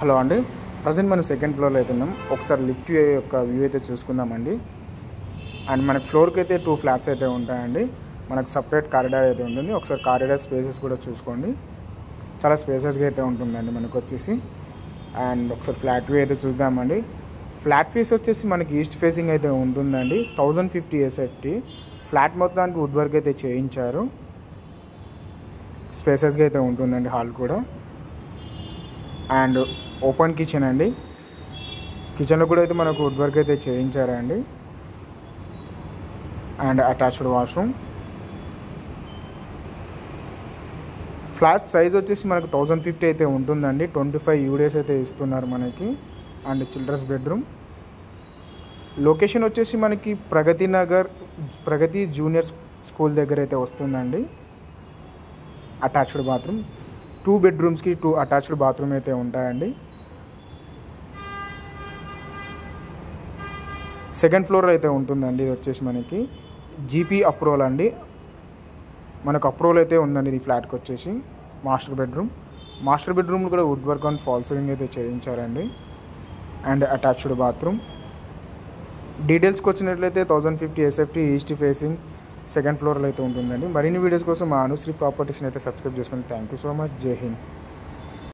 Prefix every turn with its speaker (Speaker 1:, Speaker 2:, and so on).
Speaker 1: Hello అండి, present మనం second ఫ్లోర్లో అయితే ఉన్నాం. ఒకసారి లిఫ్ట్ యొక్క వ్యూ అయితే చూసుకుందామండి. అండ్ మనకి ఫ్లోర్కి అయితే 2 ఫ్లాట్స్ అయితే ఉంటాయండి. మనకు సపరేట్ కారిడార్ అయితే ఉంటుంది. ఒకసారి కారిడార్ స్పేసెస్ కూడా చూసుకోండి. చాలా స్పేసెస్గా అయితే ఉంటుందండి మనకు వచ్చేసి. అండ్ ఒకసారి ఫ్లాట్ వ్యూ అయితే చూద్దామండి. ఫ్లాట్ ఫీస్ వచ్చేసి మనకి ఈస్ట్ ఫేసింగ్ అయితే ఉంటుందండి. 1050 SFT. ఫ్లాట్ మొత్తానికి వుడ్ వర్క్ అయితే చేయించారు. స్పేసెస్గా అయితే ఉంటుందండి హాల్ కూడా. అండ్ ఓపెన్ కిచెన్ అండి. కిచెన్లో కూడా అయితే మనకు వుడ్ వర్క్ అయితే చేయించారండి. And attached washroom. Flat size వచ్చేసి మనకు 1050 అయితే ఉంటుందండి. 25 UDS అయితే ఇస్తున్నారు మనకి. And children's bedroom. లొకేషన్ వచ్చేసి మనకి ప్రగతి జూనియర్ స్కూల్ దగ్గర అయితే వస్తుందండి. Attached bathroom. 2 బెడ్రూమ్స్కి 2 అటాచ్డ్ బాత్రూమ్ అయితే ఉంటాయండి. సెకండ్ ఫ్లోర్ అయితే ఉంటుందండి. ఇది వచ్చేసి మనకి జీపీ అప్రూవల్ అండి. మనకు అప్రూవల్ అయితే ఉందండి ఈ ఫ్లాట్కి వచ్చేసి. మాస్టర్ బెడ్రూమ్ కూడా wood work and fall ceiling అయితే చేయించారండి. And attached bathroom. డీటెయిల్స్కి వచ్చినట్లయితే 1050 SFT ఈస్ట్ ఫేసింగ్ సెకండ్ ఫ్లోర్లో అయితే ఉంటుందండి. మరిన్ని వీడియోస్ కోసం మా అనుశ్రీ ప్రాపర్టీస్ని అయితే సబ్స్క్రైబ్ చేసుకోండి. Thank you so much. జై హింద్.